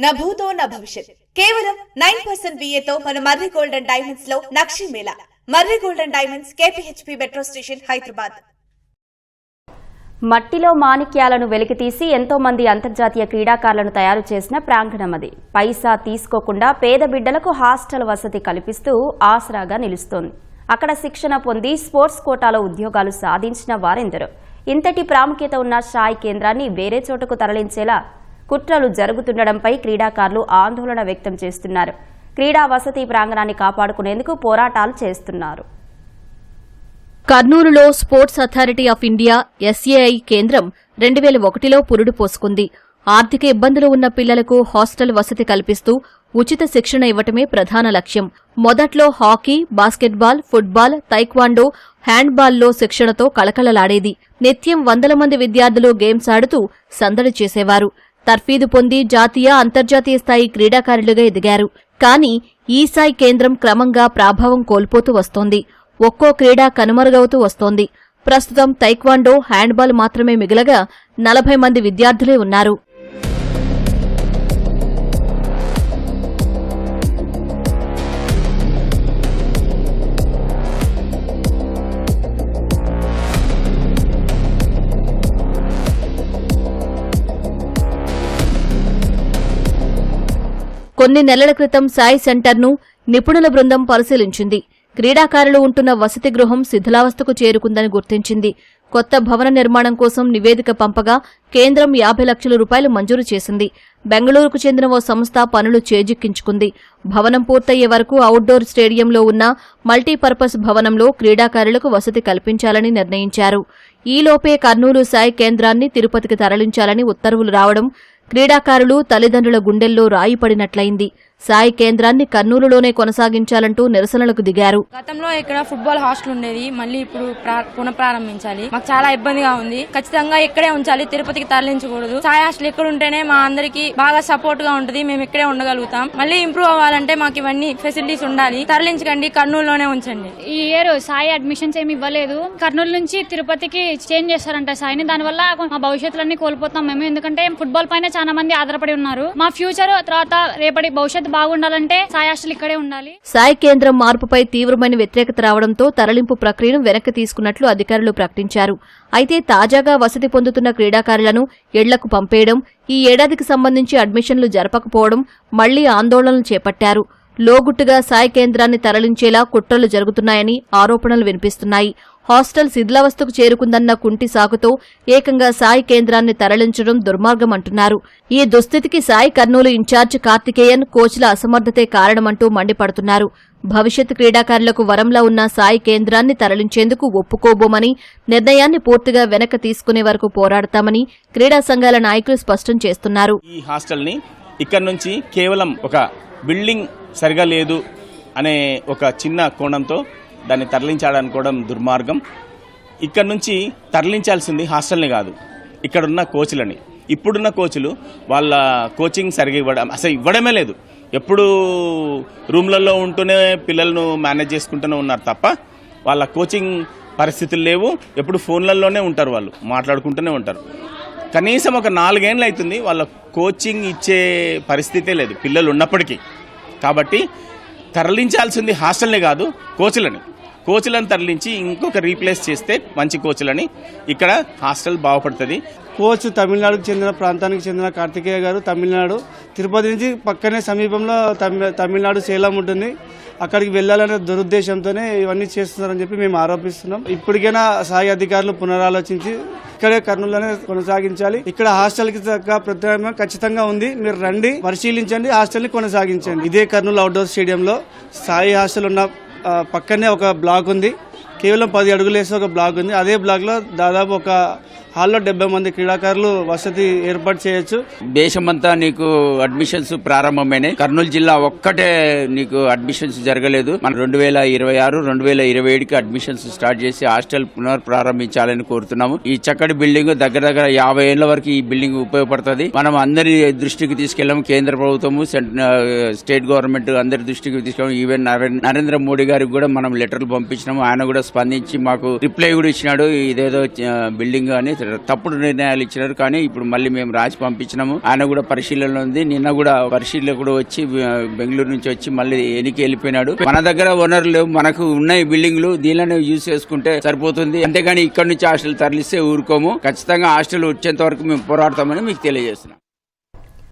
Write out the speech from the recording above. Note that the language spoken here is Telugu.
నా భూతో నా భవిష్యత్. కేవలం 9% VAతో మన మర్రి గోల్డ్ అండ్ డైమండ్స్ లో నక్షి మేళా. Marri gold and diamonds, KPHP metro station, Hyderabad. మట్టిలో మాణిక్యాలను వెలికితీసి ఎంతో మంది అంతర్జాతీయ క్రీడాకారులను తయారు చేసిన ప్రాంగణం అది. పైసా తీసుకోకుండా పేద బిడ్డలకు హాస్టల్ వసతి కల్పిస్తూ ఆసరాగా నిలుస్తోంది. అక్కడ శిక్షణ పొంది స్పోర్ట్స్ కోటాలో ఉద్యోగాలు సాధించిన వారెందరో. ఇంతటి ప్రాముఖ్యత ఉన్న సాయి కేంద్రాన్ని వేరే చోటకు తరలించేలా కుట్రలు జరుగుతుండడంపై క్రీడాకారులు ఆందోళన వ్యక్తం చేస్తున్నారు. క్రీడా వసతి ప్రాంగణాన్ని కాపాడుకునేందుకు పోరాటాలు చేస్తున్నారు. కర్నూలులో sports authority of India SAI కేంద్రం 2001లో పురుడు పోసుకుంది. ఆర్థిక ఇబ్బందులు ఉన్న పిల్లలకు హాస్టల్ వసతి కల్పిస్తూ ఉచిత శిక్షణ ఇవ్వటమే ప్రధాన లక్ష్యం. మొదట్లో హాకీ, బాస్కెట్బాల్, ఫుట్బాల్, తైక్వాండో, హ్యాండ్బాల్లో శిక్షణతో కళకళలాడేది. నిత్యం వందల మంది విద్యార్థులు గేమ్స్ ఆడుతూ సందడి చేసేవారు. తర్ఫీదు పొంది జాతీయ, అంతర్జాతీయ స్థాయి క్రీడాకారులుగా ఎదిగారు. కానీ ఈ సాయి కేంద్రం క్రమంగా ప్రాభావం కోల్పోతూ వస్తోంది. ఒక్కో క్రీడ కనుమరుగవుతూ వస్తోంది. ప్రస్తుతం తైక్వాండో, హ్యాండ్బాల్ మాత్రమే మిగలగా 40 మంది విద్యార్థులే ఉన్నారు. కొన్ని నెలల క్రితం సాయి సెంటర్ను నిపుణుల బృందం పరిశీలించింది. క్రీడాకారులు ఉంటున్న వసతి గృహం శిథిలావస్థకు చేరుకుందని గుర్తించింది. కొత్త భవన నిర్మాణం కోసం నివేదిక పంపగా కేంద్రం 50 లక్షల రూపాయలు మంజూరు చేసింది. బెంగళూరుకు చెందిన ఓ సంస్థ పనులు చేజిక్కించుకుంది. భవనం పూర్తయ్యే వరకు అవుట్డోర్ స్టేడియంలో ఉన్న మల్టీపర్పస్ భవనంలో క్రీడాకారులకు వసతి కల్పించాలని నిర్ణయించారు. ఈలోపే కర్నూలు సాయి కేంద్రాన్ని తిరుపతికి తరలించాలని ఉత్తర్వులు రావడం క్రీడాకారులు, తల్లిదండ్రుల గుండెల్లో రాయిపడినట్లయింది. సాయి కేంద్రాన్ని కర్నూలులోనే కొనసాగించాలంటూ నిరసనలకు దిగారు. గతంలో ఇక్కడ ఫుట్బాల్ హాస్టల్ ఉండేది, మళ్ళీ ఇప్పుడు పునఃప్రారంభించాలి. మాకు చాలా ఇబ్బందిగా ఉంది. ఖచ్చితంగా ఇక్కడే ఉంచాలి, తిరుపతికి తరలించకూడదు. సాయి హాస్టల్ ఇక్కడ ఉంటేనే మా అందరికి బాగా సపోర్ట్ గా ఉంటుంది. మేము ఇక్కడే ఉండగలుగుతాం. మళ్ళీ ఇంప్రూవ్ అవ్వాలంటే మాకు ఇవన్నీ ఫెసిలిటీస్ ఉండాలి. తరలించకండి, కర్నూలులోనే ఉంచండి. ఈ ఇయర్ సాయి అడ్మిషన్స్ ఏమి ఇవ్వలేదు. కర్నూలు నుంచి తిరుపతికి చేంజ్ చేస్తారంట సాయిని. దానివల్ల మా భవిష్యత్తులన్నీ కోల్పోతాం మేము. ఎందుకంటే ఫుట్బాల్ పైన చాలా మంది ఆధారపడి ఉన్నారు. మా ఫ్యూచర్ తర్వాత రేపటి భవిష్యత్తు బాగుండాలంటే సాయి హాస్టల్ ఇక్కడే ఉండాలి. సాయి కేంద్రం మార్పుపై తీవ్రమైన వ్యతిరేకత రావడంతో తరలింపు ప్రక్రియను వెనక్కి తీసుకున్నట్లు అధికారులు ప్రకటించారు. అయితే తాజాగా వసతి పొందుతున్న క్రీడాకారులను ఇళ్లకు పంపేయడం, ఈ ఏడాదికి సంబంధించి అడ్మిషన్లు జరపకపోవడం మళ్లీ ఆందోళనలు చేపట్టారు. లోగుట్టుగా సాయి కేంద్రాన్ని తరలించేలా కుట్రలు జరుగుతున్నాయని ఆరోపణలు వినిపిస్తున్నాయి. హాస్టల్ శిథిలావస్థకు చేరుకుందన్న కుంటి సాకుతో ఏకంగా సాయి కేంద్రాన్ని తరలించడం దుర్మార్గమంటున్నారు. ఈ దుస్థితికి సాయి కర్నూలు ఇన్ఛార్జ్ కార్తికేయన్, కోచ్ల అసమర్థతే కారణమంటూ మండిపడుతున్నారు. భవిష్యత్ క్రీడాకారులకు వరంలా ఉన్న సాయి కేంద్రాన్ని తరలించేందుకు ఒప్పుకోబోమని, నిర్ణయాన్ని పూర్తిగా వెనక్కి తీసుకునే వరకు పోరాడతామని క్రీడా సంఘాల నాయకులు స్పష్టం చేస్తున్నారు. ఈ హాస్టల్ని ఇక్కడ నుంచి కేవలం ఒక బిల్డింగ్ సరిగా లేదు అనే ఒక చిన్న కోణంతో దాన్ని తరలించాలనుకోవడం దుర్మార్గం. ఇక్కడ నుంచి తరలించాల్సింది హాస్టల్ని కాదు, ఇక్కడున్న కోచ్లని. ఇప్పుడున్న కోచ్లు వాళ్ళ కోచింగ్ సరిగా అసలు ఇవ్వడమే లేదు. ఎప్పుడు రూమ్లలో ఉంటూనే పిల్లలను మేనేజ్ చేసుకుంటూనే ఉన్నారు తప్ప వాళ్ళ కోచింగ్ పరిస్థితులు లేవు. ఎప్పుడు ఫోన్లలోనే ఉంటారు, వాళ్ళు మాట్లాడుకుంటూనే ఉంటారు. కనీసం ఒక 4 ఏళ్ళు అవుతుంది వాళ్ళ కోచింగ్ ఇచ్చే పరిస్థితే లేదు పిల్లలు ఉన్నప్పటికీ. కాబట్టి తరలించాల్సింది హాస్టల్ని కాదు, కోచ్లను తరలించి ఇంకొక రీప్లేస్ చేస్తే మంచి కోచ్లని ఇక్కడ హాస్టల్ బాగుపడుతుంది. కోచ్ తమిళనాడుకు చెందిన ప్రాంతానికి చెందిన కార్తికేయ గారు తమిళనాడు, తిరుపతి నుంచి పక్కనే సమీపంలో తమిళనాడు సేలం ఉంటుంది. అక్కడికి వెళ్లాలనే దురుద్దేశంతోనే ఇవన్నీ చేస్తున్నారని చెప్పి మేము ఆరోపిస్తున్నాం. ఇప్పటికైనా సాయి అధికారులు పునరాలోచించి ఇక్కడే కర్నూలులోనే కొనసాగించాలి. ఇక్కడ హాస్టల్ కి ప్రత్యామ్నాయం ఖచ్చితంగా ఉంది. మీరు రండి, పరిశీలించండి, హాస్టల్ ని కొనసాగించండి. ఇదే కర్నూలు అవుట్డోర్ స్టేడియంలో సాయి హాస్టల్ ఉన్న పక్కనే ఒక బ్లాక్ ఉంది. కేవలం 10 అడుగులు వేసే ఒక బ్లాక్ ఉంది. అదే బ్లాక్ లో దాదాపు ఒక హాల్లో 70 మంది క్రీడాకారులు వసతి ఏర్పాటు చేయొచ్చు. దేశమంతా నీకు అడ్మిషన్స్ ప్రారంభమైనాయి. కర్నూలు జిల్లా ఒక్కటే నీకు అడ్మిషన్స్ జరగలేదు. మనం 2026, 2027కి అడ్మిషన్స్ స్టార్ట్ చేసి హాస్టల్ పునఃప్రారంభించాలని కోరుతున్నాము. ఈ చక్కటి బిల్డింగ్ దగ్గర 50 ఏళ్ల వరకు ఈ బిల్డింగ్ ఉపయోగపడుతుంది. మనం అందరి దృష్టికి తీసుకెళ్లాము. కేంద్ర ప్రభుత్వము, స్టేట్ గవర్నమెంట్ అందరి దృష్టికి తీసుకెళ్ళాము. ఈవెన్ నరేంద్ర మోడీ గారికి కూడా మనం లెటర్లు పంపించినాము. ఆయన కూడా స్పందించి మాకు రిప్లై కూడా ఇచ్చినాడు. ఇదేదో బిల్డింగ్ అని తప్పుడు నిర్ణయాలు ఇచ్చినారు. కానీ ఇప్పుడు మళ్ళీ మేము రాసి పంపించినాము. ఆయన కూడా పరిశీలనలో ఉంది. నిన్న కూడా పరిశీలకుడు వచ్చి బెంగళూరు నుంచి వచ్చి మళ్ళీ ఎనికి వెళ్ళిపోయినాడు. మన దగ్గర వనరులు మనకు ఉన్నాయి, బిల్డింగ్లు, దీనిలోనే యూజ్ చేసుకుంటే సరిపోతుంది. అంతేగాని ఇక్కడ నుంచి హాస్టల్ తరలిస్తే ఊరుకోము. ఖచ్చితంగా హాస్టల్ వచ్చేంత వరకు మేము పోరాడతామని మీకు తెలియజేస్తున్నాం.